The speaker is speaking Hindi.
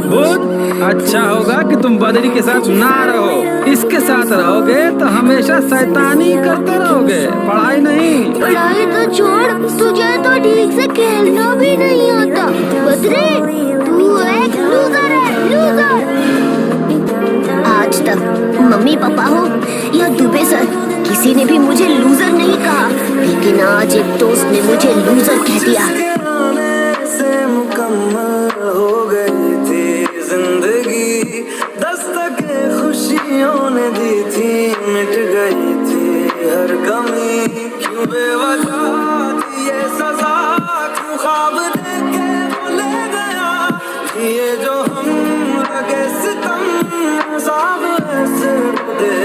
बुध, अच्छा होगा कि तुम बदरी के साथ ना रहो। इसके साथ रहोगे तो हमेशा शैतानी करते रहोगे, पढ़ाई नहीं। पढ़ाई तो छोड़, तुझे तो ठीक से खेलना भी नहीं आता। बदरी, तू एक लूजर है, लूजर। आज तक मम्मी पापा हो या दुबे सर, किसी ने भी मुझे लूजर नहीं कहा, लेकिन आज एक दोस्त ने मुझे लूजर कह दिया। से मुकम्मल हो गई थी जिंदगी, दस्तके खुशियों ने दी थी, मिट गई थी हर कमी। क्यों बेवजह थी ये सजा, क्यों ख्वाब देखे वो ले गया, ये जो हम लगे सितम साब ऐसे दे